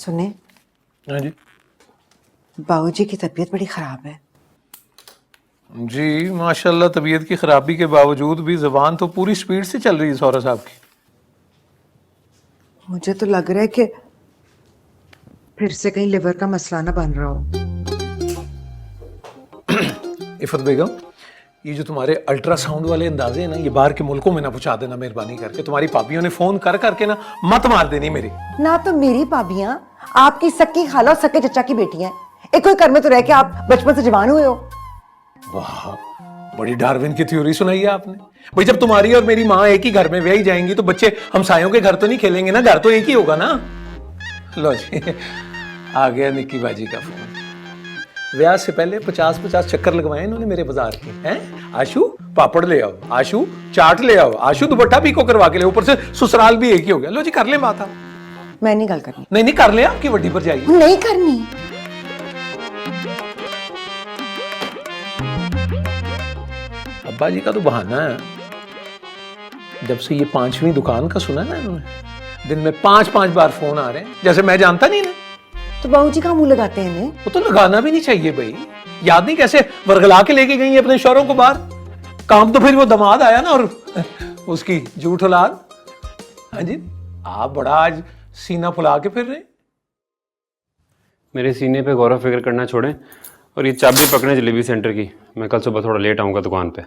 सुने। हाँ जी बाबूजी की तबीयत बड़ी ख़राब है। जी माशाल्लाह, तबीयत की खराबी के बावजूद भी ज़बान तो पूरी स्पीड से चल रही है सौरा साहब की। मुझे तो लग रहा है कि फिर से कहीं लिवर का मसला ना बन रहा हो। इफ़त बेगम, ये जो तुम्हारे अल्ट्रासाउंड वाले अंदाजे हैं ना, ये बाहर के मुल्कों में ना पहुंचा देना मेहरबानी करके। तुम्हारी पापियों ने फोन कर करके ना मत मार देनी मेरी। ना तो मेरी भाभियां आपकी सक्की खाला और सक्के चचा की बेटी हैं। एक कोई घर में तो रह के आप बचपन से जवान हुए हो। वाह, बड़ी डार्विन की थ्योरी सुनाई है आपने। भाई जब तुम्हारी और मेरी माँ एक ही घर में ब्याही जाएंगी तो बच्चे हमसायों के घर तो नहीं खेलेंगे ना, घर तो एक ही होगा ना। लो जी, आ गया निक्की बाजी का फोन। ब्याह से पहले 50-50 चक्कर लगवाए इन्होंने मेरे बाजार के। हैं आशू पापड़ ले आओ, आशू चाट ले आओ, आशू दुपट्टा पीको करवा के ले, ऊपर से ससुराल भी एक ही हो गया। लो जी कर ले बात आप। मैं नहीं गल करनी। नहीं कर ले, आपकी वड्डी पर जाइए। नहीं करनी। अब्बा जी का तो बहाना है। जब से ये 5वीं दुकान का सुना ना इन्होंने, दिन में 5-5 बार फोन आ रहे हैं, जैसे मैं जानता नहीं ना। तो बाबूजी कहाँ मुंह लगाते हैं इन्हें? वो तो लगाना भी नहीं चाहिए भाई। याद नहीं कैसे वर्गला के लेके गई अपने शौहरों को बाहर। काम तो फिर वो दामाद आया ना और उसकी झूठ औलाद। हाँ जी, आप बड़ा आज सीना फुला के फिर रहे। मेरे सीने पे गौरव फिक्र करना छोड़ें और ये चाबी पकड़े जलेबी सेंटर की। मैं कल सुबह थोड़ा लेट आऊंगा दुकान पे।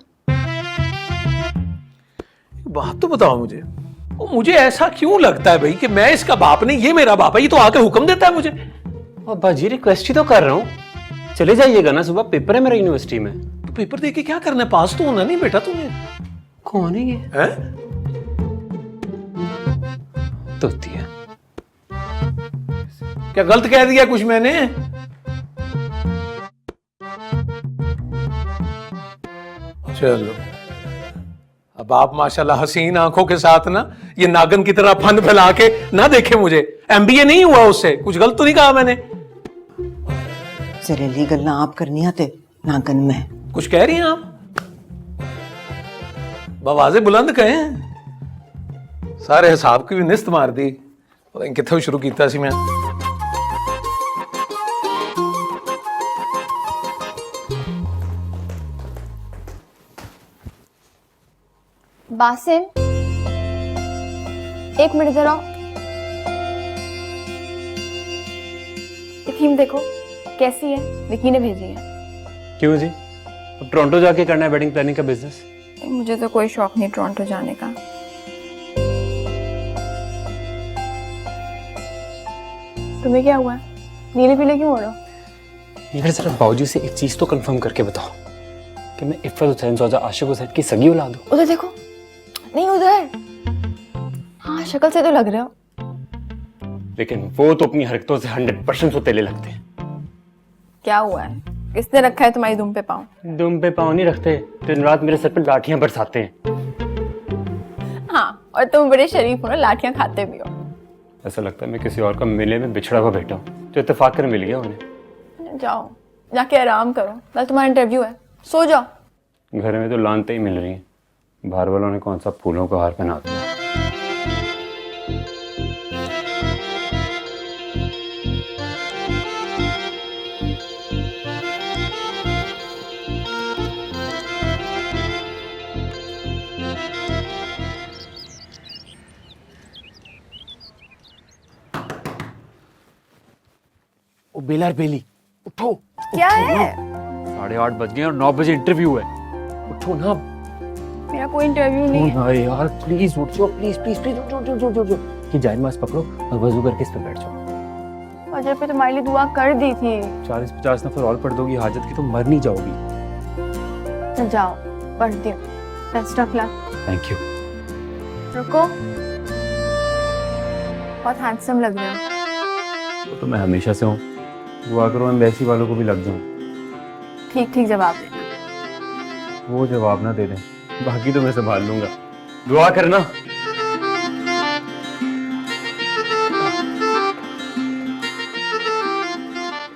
बात तो बताओ मुझे, वो मुझे ऐसा क्यों लगता है भाई कि मैं इसका बाप नहीं, ये मेरा बाप है। ये तो आके हुक्म देता है मुझे। अब्बा जी रिक्वेस्ट ही तो कर रहा हूँ, चले जाइएगा ना, सुबह पेपर है मेरा यूनिवर्सिटी में। तो पेपर दे के क्या करना है, पास तो होना नहीं बेटा तुम्हें। कौन है ये? है? तोती है। क्या गलत कह दिया कुछ मैंने? चलो, अब आप माशाल्लाह हसीन आंखों के साथ ना ये नागन की तरह फन फैला के ना देखे मुझे। एमबीए नहीं हुआ उससे, कुछ गलत तो नहीं कहा मैंने? जहरीली गल्ला आप करनी आते नागन में। कुछ कह रही हैं आप? बवाजे बुलंद कहें। सारे हिसाब की भी निस्त मार दी। पता नहीं कित्थों शुरू कीता सी मैं। बासिम, एक मिनट इधर आओ। ये थीम देखो कैसी है, विकी ने भेजी है। क्यों जी? अब टोरंटो जाके करना है वेडिंग प्लानिंग का बिजनेस? मुझे तो कोई शौक नहीं टोरंटो जाने का। तुम्हें क्या हुआ है? नीले पीले क्यों हो रहे हो? यार जरा बाबूजी से एक चीज तो कंफर्म करके बताओ कि मैं इफ़त हुसैन सौजा आशिक हुसैन की सगी औलाद हूं। उधर देखो। नहीं उधर। हाँ शक्ल से तो लग रहे हो। लेकिन वो तो अपनी हरकतों से 100% सौतेले लगते हैं। क्या हुआ है? किसने रखा है तुम्हारी दुम पे पाँव? दुम पे पाँव नहीं रखते, दिन रात मेरे सर पे लाठियां बरसाते हैं। हाँ, और तुम बड़े शरीफ हो ना, लाठियां खाते भी हो। ऐसा लगता है मैं किसी और का मिले में बिछड़ा हुआ बैठा हूँ, जो इत्तेफाक कर मिल गया उन्हें। जाओ जाके आराम करो, कल तुम्हारा इंटरव्यू है, सो जाओ। घर में तो लानते ही मिल रही हैं। बाहर वालों ने कौन सा फूलों का हार पहना दिया। ओ बेला और बेली उठो। क्या है? 8:30 बज गए और 9 बजे इंटरव्यू है। उठो ना। मेरा कोई इंटरव्यू नहीं है। अरे यार प्लीज उठ जाओ, प्लीज प्लीज प्लीज उठ जाओ। ये जाए मास्क पकड़ो और वजू करके इस पे बैठ जाओ। फजर पे तुम्हारे लिए दुआ कर दी थी। 40-50 नफर और पढ़ दोगी हाजत की तो मर नहीं जाओगी। तो जाओ पढ़ती हूँ। Best of luck. Thank you. रुको, बहुत हैंडसम लग रहे हो। वो तो मैं हमेशा से हूँ, दुआ करो मैं वैसी वालों को भी लग जाऊँ। ठीक ठीक जवाब देना। वो जवाब ना दे दें, बाकी तो मैं संभाल लूंगा। दुआ करना।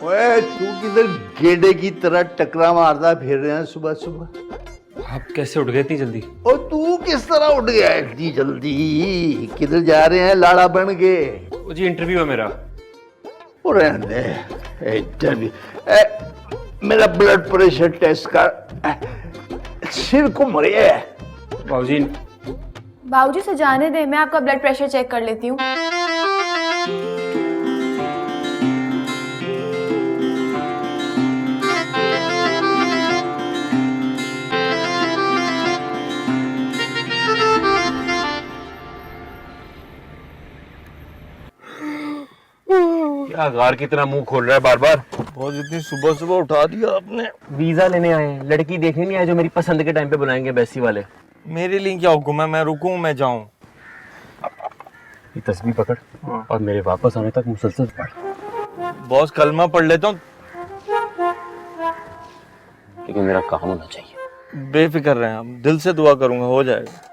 ओए तू किधर गेंडे की तरह टकरा मारता फिर रहे हैं सुबह सुबह? आप कैसे उठ गए इतनी जल्दी? और तू किस तरह उठ गया इतनी जल्दी? किधर जा रहे हैं लाड़ा बन के? वो जी इंटरव्यू है मेरा। और रहने दे इधर भी मेरा ब्लड प्रेशर टेस्ट कर सिर को मरे बाबूजी बाबूजी से जाने दे, मैं आपका ब्लड प्रेशर चेक कर लेती हूँ। क्या गार की तरह मुंह खोल रहा है बार बार। बहुत इतनी सुबह सुबह उठा दिया आपने। वीजा लेने आए हैं, लड़की देखने नहीं आए जो मेरी पसंद के टाइम पे बुलाएंगे बैसी वाले। मेरे लिए क्या हुक्म है? मैं रुकूं, मैं जाऊं? ये तस्वीर पकड़ और मेरे वापस आने तक मुसलसल पढ़। बॉस कलमा पढ़ लेता हूँ। लेकिन मेरा काम होना चाहिए। बेफिक्र रहें आप, दिल से दुआ करूंगा, हो जाएगा।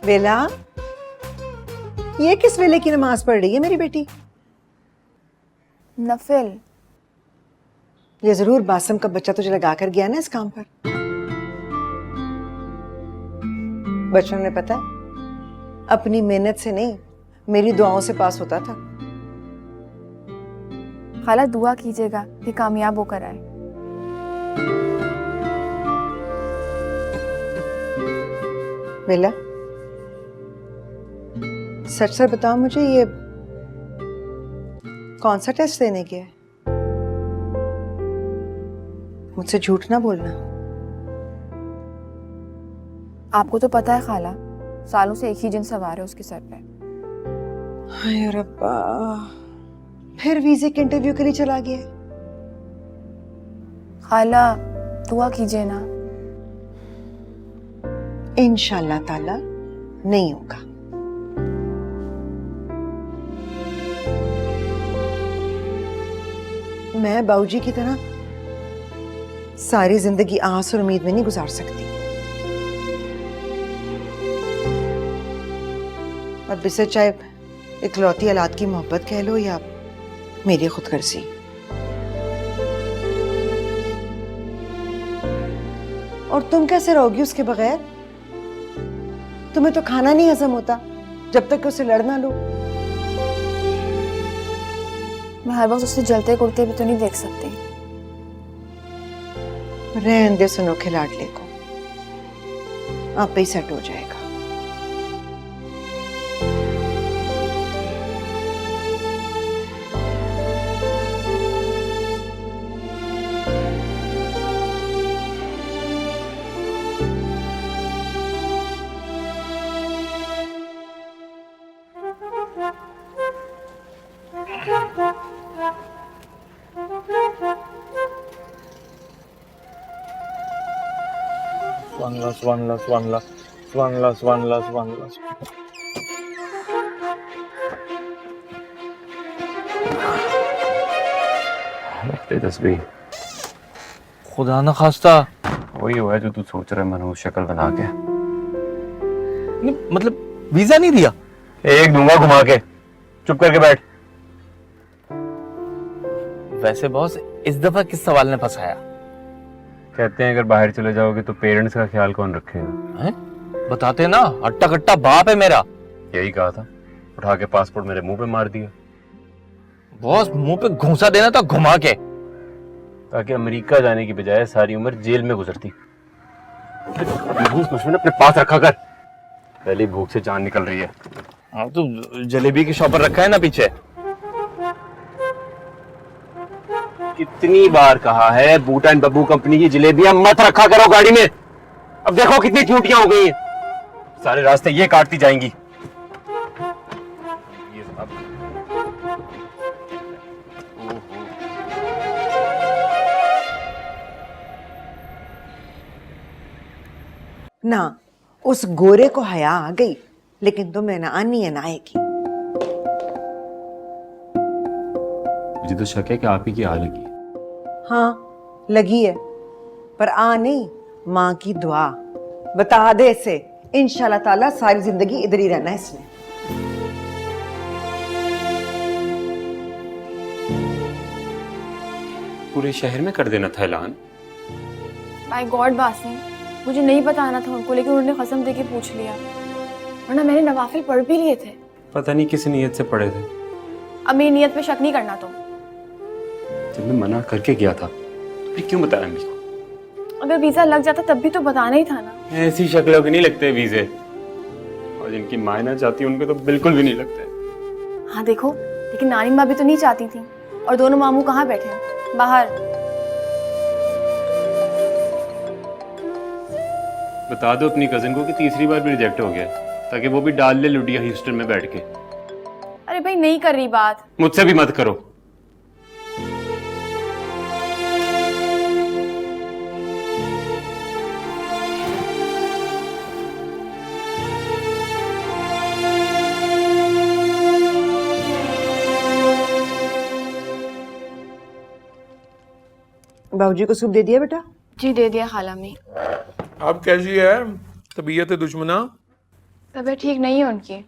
बेला, ये किस वेले की नमाज पढ़ रही है मेरी बेटी? नफिल। ये जरूर बासिम का बच्चा तुझे लगा कर गया ना इस काम पर। बचपन में पता है अपनी मेहनत से नहीं मेरी दुआओं से पास होता था। खाला दुआ कीजिएगा कि कामयाब होकर आए। बेला, सच सच बताओ मुझे, ये कौन सा टेस्ट देने गया है? मुझसे झूठ ना बोलना। आपको तो पता है खाला, सालों से एक ही जिन सवार है उसके सर पे। हाय रब्बा, फिर वीजे के इंटरव्यू के लिए चला गया। खाला दुआ कीजिए ना। इंशाल्लाह ताला नहीं होगा। मैं बाबूजी की तरह सारी जिंदगी आस और उम्मीद में नहीं गुजार सकती। अब इसे चाहे इकलौती औलाद की मोहब्बत कह लो या मेरी खुदगर्जी। और तुम कैसे रहोगी उसके बगैर? तुम्हें तो खाना नहीं हजम होता जब तक कि उसे लड़ ना लो। मैं हर वक्त उससे जलते कुड़ते भी तो नहीं देख सकती। रहने दे सुनो खिलाड़ले को, आप ही सेट हो जाएगा। तस्वीर खुदा न खास्ता वही हुआ है जो तू सोच रहा है, मनहूस शक्ल बना के। मतलब वीजा नहीं दिया? एक दूंगा घुमा के, चुप करके बैठ। वैसे बॉस इस दफा किस सवाल ने फंसाया? कहते हैं अगर बाहर चले जाओगे तो पेरेंट्स का ख्याल कौन रखेगा? हैं? बताते ना, अट्टा कट्टा बाप है मेरा। यही कहा था, उठा के पासपोर्ट मेरे मुंह पे मार दिया। बॉस मुंह पे घूंसा देना था घुमा के, ताकि अमेरिका जाने की बजाय सारी उम्र जेल में गुजरती। अपने पास रखा कर, पहली भूख से जान निकल रही है। हाँ तो जलेबी की शॉपर रखा है ना पीछे। कितनी बार कहा है बूटा एंड बब्बू कंपनी की जलेबियां मत रखा करो गाड़ी में। अब देखो कितनी छुट्टियां हो गई हैं, सारे रास्ते ये काटती जाएंगी। ये सब ना उस गोरे को हया आ गई, लेकिन तुम्हें ना आनी है ना आएगी। मुझे तो शक है कि आप ही की आ लगी। हाँ लगी है, पर आ नहीं, माँ की दुआ। बता दे इसे, इंशाल्लाह ताला सारी जिंदगी इधर ही रहना है इसने। पूरे शहर में कर देना था ऐलान। माय गॉड बासिम, मुझे नहीं बताना था उनको, लेकिन उन्होंने कसम दे के पूछ लिया, वरना मैंने नवाफिल पढ़ भी लिए थे। पता नहीं किस नीयत से पढ़े थे। अब मेरी नीयत पे शक नहीं करना तुम। जब मैं मना करके गया था तो फिर क्यों बताया मेरे को? अगर वीजा लग जाता तब भी तो बताना ही था ना। ऐसी शक्लों के नहीं लगते वीजे, और जिनकी माँ ना चाहती उनके तो बिल्कुल भी नहीं लगते। हाँ देखो, लेकिन नानी माँ भी तो नहीं चाहती थी, और दोनों मामू कहाँ बैठे हैं? बाहर। बता दो अपनी कजिन को कि तीसरी बार भी रिजेक्ट हो गया, ताकि वो भी डाल ले लुटिया ह्यूस्टन में बैठ के। अरे भाई नहीं कर रही बात। मुझसे भी मत करो। बाबूजी को सूप दे दिया बेटा? जी दे दिया खाला में। अब कैसी है तबीयत दुश्मना? तबीयत ठीक नहीं है उनकी।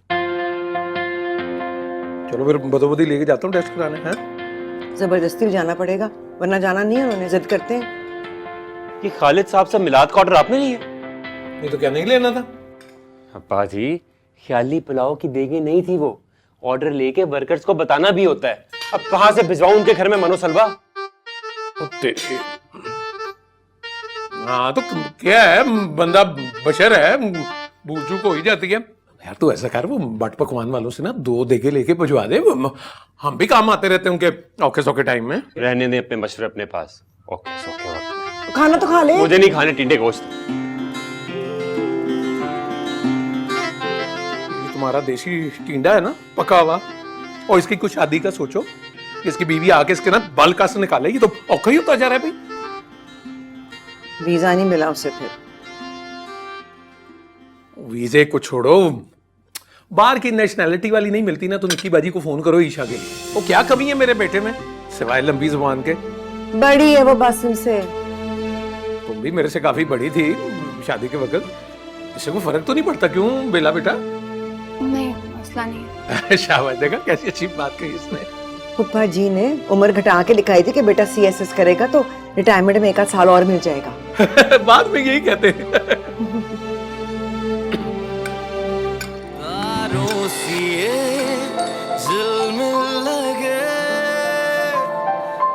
चलो फिर बदोबदी लेके जाता हूँ टेस्ट कराने हैं। जबरदस्ती जाना पड़ेगा, वरना जाना नहीं है, उन्होंने जिद करते हैं। ये खालिद साहब से मिलाद का ऑर्डर आपने नहीं है? नहीं तो क्या नहीं लेना था? अब्बा जी, ख्याली पुलाव की देगी नहीं थी वो। ऑर्डर लेके वर्कर्स को बताना भी होता है। अब कहां से भिजवाऊं उनके घर में मनोसलवा? हाँ तो क्या है, बंदा बशर है, भूल चूक हो ही जाती है यार। तू ऐसा कर, वो बट पकवान वालों से ना 2 देगे लेके भिजवा दे, हम भी काम आते रहते हैं उनके औखे सौखे टाइम में। रहने दे अपने मशवरे अपने पास। Okay okay okay. खाना तो खा ले। मुझे नहीं खाने टिंडे गोश्त। ये तुम्हारा देसी टिंडा है ना, पका हुआ, और इसकी कुछ शादी का सोचो। इसकी बीवी आके इसके ना बाल कास निकाले, ये तो औखा ही होता जा रहा है भाई। वीजा नहीं मिला उसे फिर। वीजे को छोड़ो, बाहर की नेशनैलिटी वाली नहीं मिलती ना तो निक्की बाजी को फोन करो ईशा के लिए। वो क्या कमी है मेरे बेटे में सिवाय लंबी जुबान के? बड़ी है वो बासिम से। तुम भी मेरे से काफी बड़ी थी शादी के वक्त, इससे कोई फर्क तो नहीं पड़ता क्यों बेला बेटा? नहीं, मसला नहीं है। शाबाश, देखा कैसी अच्छी बात कही इसने। फूफा जी ने उम्र घटा के लिखाई थी कि बेटा सीएसएस करेगा तो रिटायरमेंट में 1 साल और मिल जाएगा। बाद में यही कहते हैं।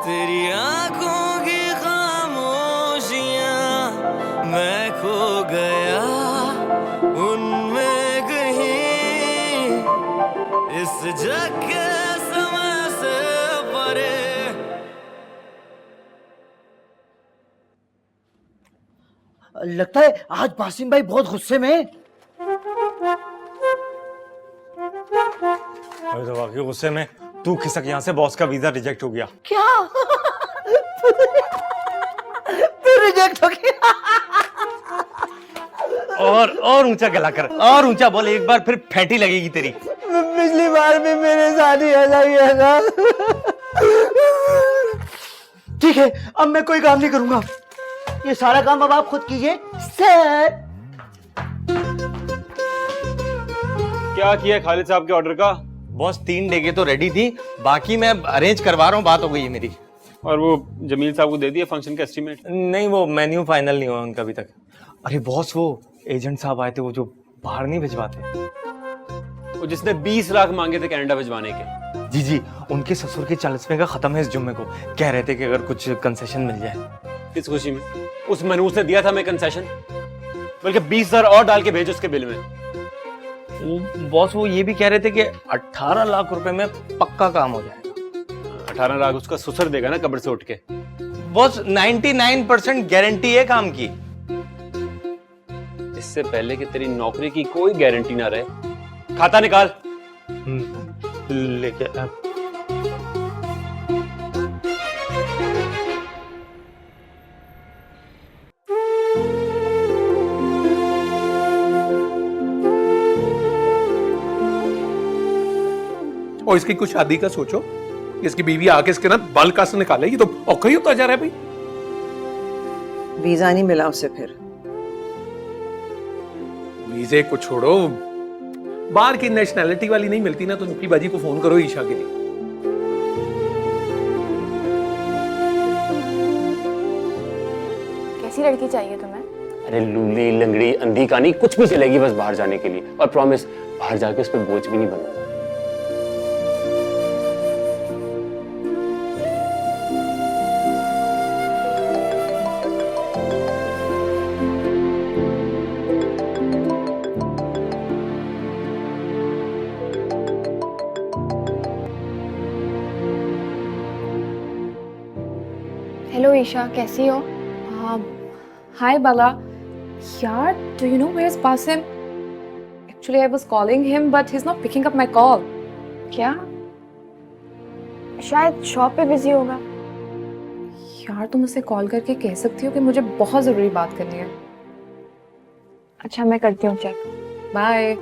तेरी आंखों की खामोशियां, मैं खो गया उनमें कहीं, इस जग के समय से परे। लगता है आज बासिम भाई बहुत गुस्से में हैं। अरे तो वाकई गुस्से में तू खिसक यहाँ से, बॉस का वीजा रिजेक्ट हो गया। क्या? तू रिजेक्ट हो गया? और ऊंचा गला कर, और ऊंचा बोल, एक बार फिर फेंटी लगेगी तेरी। पिछली बार भी मेरे साथ ही ऐसा किया था। ठीक है, अब मैं कोई काम नहीं करूंगा, ये सारा काम अब आप खुद कीजिए सर। क्या किया खालिद साहब के ऑर्डर का? बॉस 3 डेगे तो रेडी थी, बाकी मैं अरेंज करवा रहा हूँ, बात हो गई है मेरी। और वो जमील साहब को दे दिया फंक्शन का एस्टीमेट? नहीं, वो मेन्यू फाइनल नहीं हुआ उनका अभी तक। अरे बॉस, वो एजेंट साहब आए थे, वो जो बाहर नहीं भिजवाते, वो जिसने 20 लाख मांगे थे कनाडा भिजवाने के। जी जी, उनके ससुर के 40वें का खत्म है इस जुम्मे को, कह रहे थे कि अगर कुछ कंसेशन मिल जाए। किस खुशी में? उस मनूस ने दिया था मैं कंसेशन, बल्कि 20,000 और डाल के भेज उसके बिल में। वो बॉस वो ये भी कह रहे थे कि 18 लाख रुपए में पक्का काम हो जाएगा। 18 लाख उसका ससुर देगा ना कब्र से उठ के। बॉस 99% गारंटी है काम की। इससे पहले कि तेरी नौकरी की कोई गारंटी ना रहे, खाता निकाल। लेके और इसकी कुछ शादी का सोचो, इसकी बीवी आके इसके ना बाल कास निकाले, ये तो औखा ही होता जा रहा है भाई। वीजा नहीं मिला उसे फिर। वीजे को छोड़ो, बाहर की नेशनैलिटी वाली नहीं मिलती ना तो नुकी बाजी को फोन करो ईशा के लिए। कैसी लड़की चाहिए तुम्हें? अरे लूली लंगड़ी अंधी कानी कुछ भी चलेगी बस बाहर जाने के लिए, और प्रॉमिस बाहर जाके उस पर बोझ भी नहीं बनना। हेलो ईशा, कैसी हो? हाय बाला। यार, do you know where's Basim? Actually, I was calling him, but he's not picking up my call. क्या? शायद शॉप पे बिजी होगा। यार, तुम उसे कॉल करके कह सकती हो कि मुझे बहुत जरूरी बात करनी है। अच्छा, मैं करती हूँ चेक। बाय।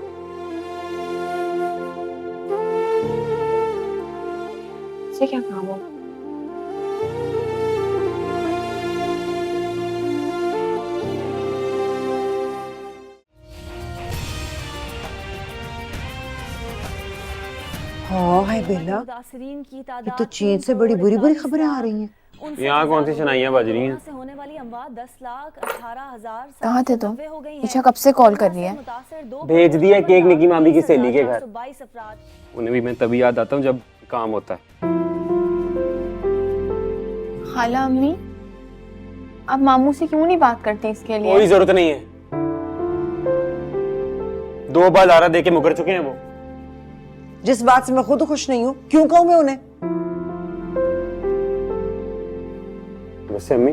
इसे क्या काम हो? हाँ है बेला, ये तो चीन से बड़ी बुरी बुरी खबरें आ रही हैं। यहाँ कौन सी सुनाइयाँ बज रही हैं? कहाँ थे तुम? ईशा कब से कॉल कर रही है? भेज दिया केक निकी मामी की सहेली के घर। उन्हें भी मैं तभी याद आता हूँ जब काम होता है। खाला अम्मी, अब मामू से क्यों नहीं बात करती इसके लिए? कोई जरूरत नहीं है, 2 बार लारा दे के मुकर चुके हैं वो। जिस बात से मैं खुद खुश नहीं हूँ, क्यों कहूँ मैं उन्हें? वैसे अम्मी,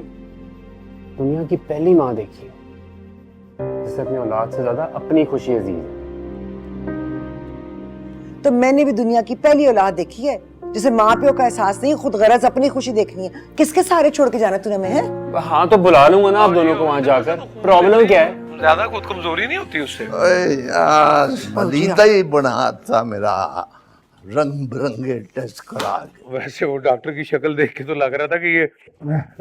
दुनिया की पहली माँ देखी जिसे अपनी औलाद से ज्यादा अपनी खुशी अजीज है। तो मैंने भी दुनिया की पहली औलाद देखी है जिसे माँ प्यो का एहसास नहीं, खुद गरज अपनी खुशी देखनी है। किसके सहारे छोड़ के जाना तूने मैं है? हाँ तो बुला लूंगा ना आप दोनों को वहां जाकर। प्रॉब्लम क्या है? ज्यादा खुद कमजोरी नहीं होती उससे। यार बलीदा ही बना था मेरा, रंग बिरंगे टेस्ट करा के। वैसे वो डॉक्टर की शक्ल देख के तो लग रहा था कि ये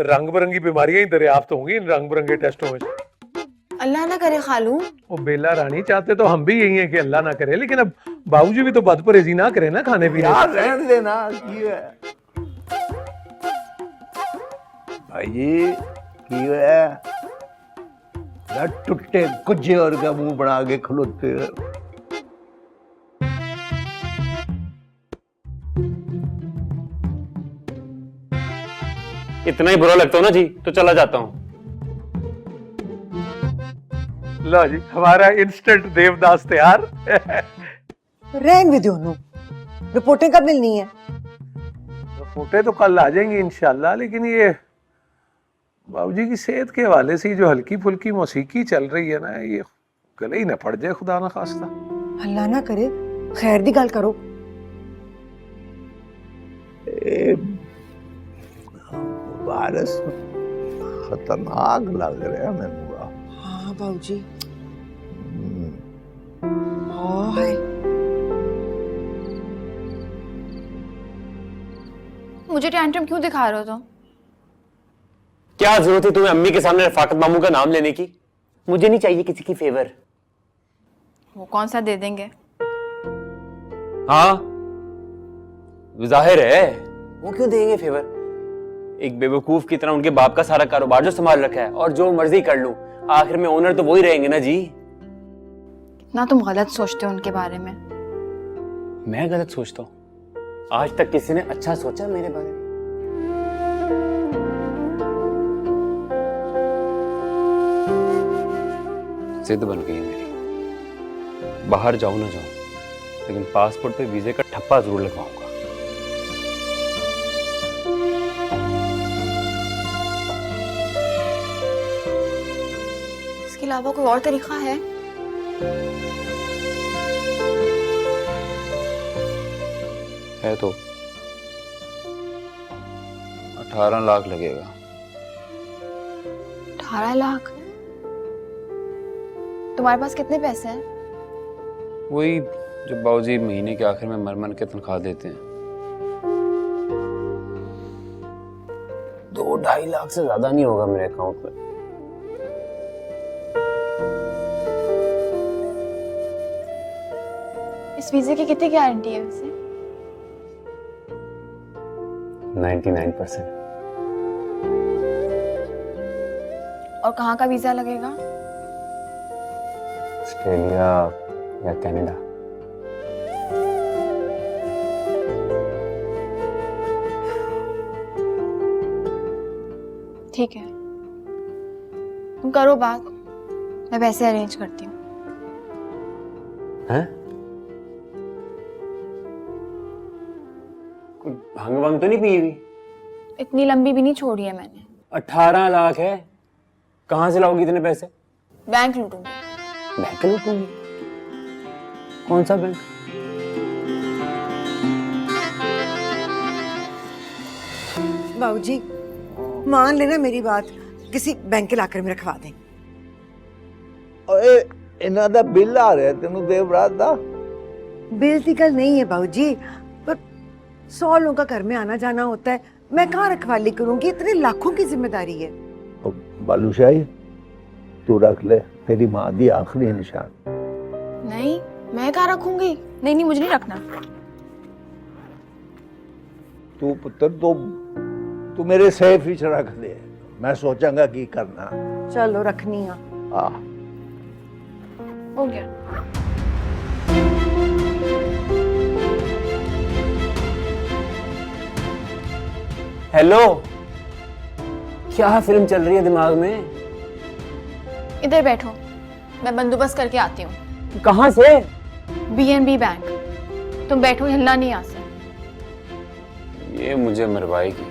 रंग बिरंगी बीमारियां ही दरियाफ्त होंगी इन रंग बिरंगे टेस्टों में। अल्लाह ना करे खालू। वो बेला रानी चाहते तो हम भी यही हैं कि अल्लाह ना करे, लेकिन अब बाबूजी भी तो बदपरहेजी ना करे ना खाने पीने यार रहने देना की है भाई, की है यार, टुट्टे कुछ और का मुंह बना के खलोते हैं। इतना ही बुरा लगता हो ना जी तो चला जाता हूँ। लो जी, हमारा इंस्टेंट देवदास तैयार। रहन भी दोनों, रिपोर्टें कब मिलनी है? रिपोर्टें तो कल आ जाएंगी इंशाल्लाह, लेकिन ये बाबूजी की सेहत के हवाले से जो हल्की फुल्की मौसीकी चल रही है ना, ये गले ही न पड़ जाए खुदा ना खास्ता। अल्लाह ना करे, खैर दी गल करो। वायरस खतरनाक लग रहा है मेरे को। हाँ बाबूजी। हाय, मुझे टैंट्रम क्यों दिखा रहे हो तुम? क्या जरूरत है तुम्हें अम्मी के सामने रफाकत मामू का नाम लेने की? मुझे नहीं चाहिए किसी की फेवर। वो कौन सा दे देंगे? हाँ जाहिर है, वो क्यों देंगे फेवर? एक बेवकूफ की तरह उनके बाप का सारा कारोबार जो संभाल रखा है, और जो मर्जी कर लूं, आखिर में ओनर तो वही रहेंगे ना जी। ना तुम गलत सोचते हो उनके बारे में। मैं गलत सोचता हूँ? आज तक किसी ने अच्छा सोचा मेरे बारे में? जिद बन गई है मेरी, बाहर जाऊं ना जाऊं, लेकिन पासपोर्ट पे वीजे का ठप्पा जरूर लगवाऊंगा। इसके अलावा कोई और तरीका है? है तो 18 लाख लगेगा। 18 लाख? तुम्हारे पास कितने पैसे हैं? वही जो बाबूजी महीने के आखिर में मरमन के तनख्वाह देते हैं। 2-2.5 लाख से ज्यादा नहीं होगा मेरे अकाउंट में। इस वीजे की कितनी गारंटी है वैसे? 99%। और कहाँ का वीजा लगेगा? ऑस्ट्रेलिया या कनाडा। ठीक है, तुम करो बात, मैं वैसे अरेंज करती हूँ। हैं? कोई भांग वांग तो नहीं पी हुई? इतनी लंबी भी नहीं छोड़ी है मैंने। 18 लाख है, कहाँ से लाओगी इतने पैसे? बैंक लूटूंगी। बैंक लूटूंगी? कौन सा बैंक? बाबूजी मान लेना मेरी बात, किसी बैंक के लाकर में रखवा दें। ਓਏ ਇਹਨਾਂ ਦਾ ਬਿੱਲ ਆ ਰਿਹਾ ਤੈਨੂੰ ਦੇਵ ਰਾਤ ਦਾ। बिल की गल नहीं है बाबूजी, पर 100 लोगों का घर में आना जाना होता है, मैं कहाँ रखवाली करूंगी, इतने लाखों की जिम्मेदारी है। ਉਹ ਬਾਲੂਸ਼ਾਹੀ ਤੂੰ ਰੱਖ ਲੈ, ਤੇਰੀ ਮਾਂ ਦੀ ਆਖਰੀ ਨਿਸ਼ਾਨ। नहीं, मैं कहाँ रखूंगी? नहीं नहीं, मुझे नहीं रखना। ਤੂੰ ਪੁੱਤਰ ਤੂੰ ਮੇਰੇ ਸੇਫ ਵਿੱਚ ਰੱਖ ਦੇ, ਮੈਂ ਸੋਚਾਂਗਾ ਕੀ ਕਰਨਾ। चलो रखनी है। ਆ हो गया। हेलो, क्या फिल्म चल रही है दिमाग में? इधर बैठो, मैं बंदोबस्त करके आती हूँ। कहाँ से? BNB बैंक, तुम बैठो, हिलना नहीं यहाँ से। ये मुझे मरवाएगी।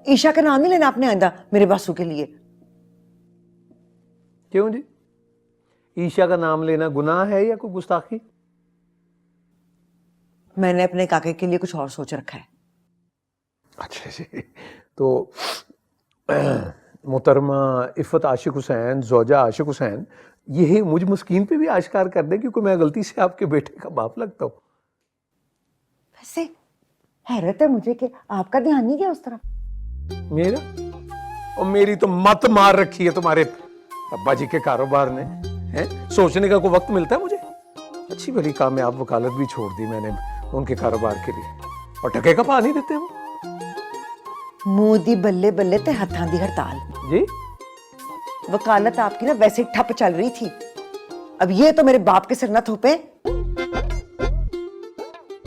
ईशा का नाम नहीं लेना आपने आंदा मेरे बासु के लिए। क्यों जी, ईशा का नाम लेना गुनाह है या कोई गुस्ताखी? मैंने अपने काके के लिए कुछ और सोच रखा है। अच्छा जी, तो मोहतरमा इफ़त आशिक हुसैन, जोजा आशिक हुसैन, ये मुझ मस्कीन पे भी आश्कार कर दे क्योंकि मैं गलती से आपके बेटे का बाप लगता हूँ। वैसे हैरत है मुझे कि आपका ध्यान नहीं गया उस तरफ। मेरा और मेरी तो मत मार रखी है तुम्हारे अब्बा जी के कारोबार ने, हैं? सोचने का कोई वक्त मिलता है मुझे? अच्छी भली कामयाब वकालत भी छोड़ दी मैंने उनके कारोबार के लिए, और टके का पा नहीं देते वो। मुंह दी बल्ले बल्ले ते हत्थां दी हड़ताल जी, वकालत आपकी ना वैसे ठप चल रही थी, अब ये तो मेरे बाप के सिर न थोपे।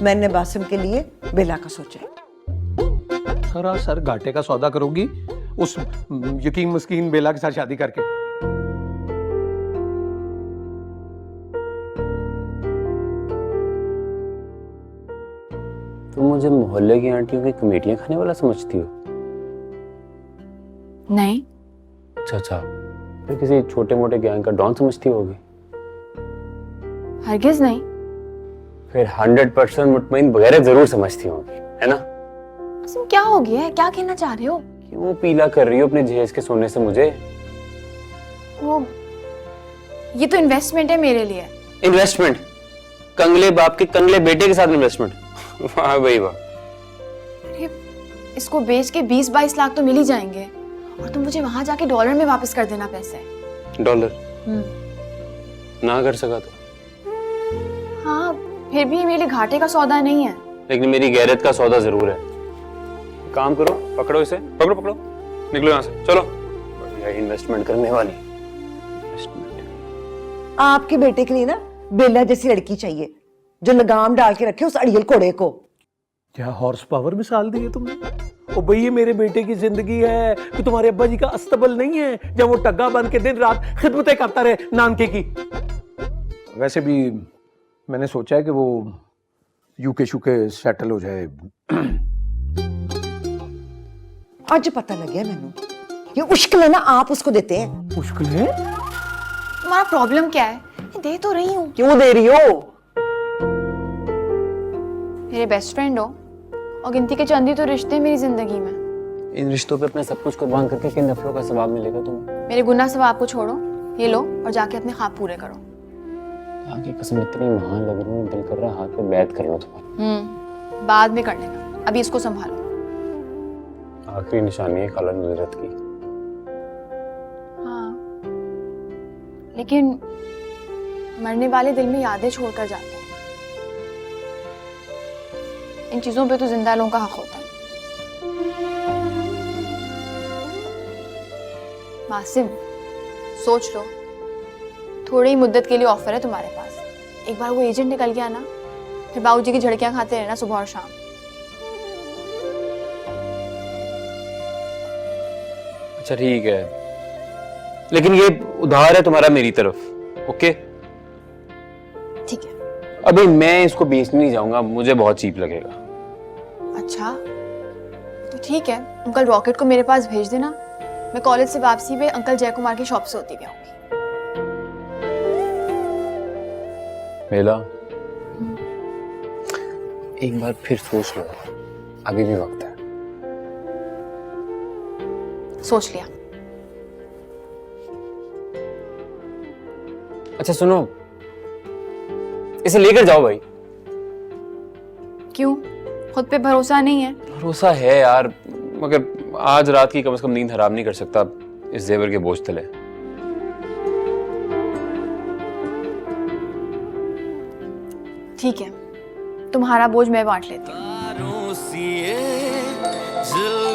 मैंने बासिम के लिए बेला का सोचा है। सर घाटे का सौदा करोगी उस यकीन मस्कीन बेला के साथ शादी करके? तुम मुझे मोहल्ले की आंटियों की कमेटियां खाने वाला समझती हो? नहीं। अच्छा, फिर किसी छोटे मोटे गैंग का डॉन समझती होगी? हरगिज नहीं। फिर 100% मुतमईन बगैर जरूर समझती होगी, है ना? बासिम क्या हो गया है, क्या कहना चाह रहे हो? क्यों पीला कर रही हो अपने जहेज के सोने से मुझे? वो ये तो इन्वेस्टमेंट है मेरे लिए। इन्वेस्टमेंट? कंगले बाप के कंगले बेटे के साथ इन्वेस्टमेंट? वाह भाई वाह। अरे इसको बेच के 20-22 लाख तो मिल ही जाएंगे, और तुम मुझे वहां जाके डॉलर में वापस कर देना पैसे। डॉलर? ना कर सका तो? हाँ, फिर भी मेरे लिए घाटे का सौदा नहीं है। लेकिन मेरी गैरत का सौदा जरूर है। काम करो, पकड़ो इसे, पकड़ो पकड़ो, निकलो यहाँ से, चलो। बढ़िया इन्वेस्टमेंट करने वाली। आपके बेटे के लिए ना बेला जैसी लड़की चाहिए जो लगाम डाल के रखे उस अड़ियल घोड़े को। क्या हॉर्स पावर मिसाल दी है तुमने? ओ भाई, ये मेरे बेटे की जिंदगी है कि तुम्हारे अब्बा जी का अस्तबल नहीं है जब वो टग्गा बन के दिन रात खिदमतें करता रहे नानके की। वैसे भी मैंने सोचा है कि वो यूके शूके सेटल हो जाए। आज पता लग गया मैनू ये मुश्किल है ना आप उसको देते हैं। मुश्किल है? तुम्हारा प्रॉब्लम क्या है? मैं दे तो रही हूँ। क्यों दे रही हो? मेरे बेस्ट फ्रेंड हो और गिनती के चंद ही तो रिश्ते हैं मेरी जिंदगी में। इन रिश्तों पे अपना सब कुछ कुर्बान करके किन नफलों का सवाब मिलेगा तुम्हें? मेरे गुनाह सवाब को छोड़ो, ये लो और जाके अपने ख्वाब पूरे करो। आगे कसम इतनी महान लग रही है, दिल कर रहा हाथ पे बैत कर लो तुम्हारा। बाद में कर लेना, अभी इसको संभालो। आखिरी निशानी है खाला नुजरत की। हाँ, लेकिन मरने वाले दिल में यादें छोड़कर जाते हैं। इन चीजों पे तो जिंदा लोगों का हक होता है। बासिम, सोच लो, थोड़ी ही मुद्दत के लिए ऑफर है तुम्हारे पास। एक बार वो एजेंट निकल गया ना, फिर बाबूजी की झड़कियां खाते रहना सुबह और शाम। अच्छा ठीक है, लेकिन ये उधार है तुम्हारा मेरी तरफ, ओके? ठीक है। अभी मैं इसको बेचने नहीं जाऊंगा, मुझे बहुत चीप लगेगा। अच्छा तो ठीक है, अंकल रॉकेट को मेरे पास भेज देना, मैं कॉलेज से वापसी पे अंकल जय कुमार की शॉप से होती भी आऊंगी। बेला, एक बार फिर सोच लो, अभी भी वक्त है। सोच लिया। अच्छा सुनो, इसे लेकर जाओ भाई। क्यों, खुद पे भरोसा नहीं है? भरोसा है यार, मगर आज रात की कम से कम नींद हराम नहीं कर सकता इस जेवर के बोझ तले। ठीक है, तुम्हारा बोझ मैं बांट लेती हूँ। तारों सी ये जल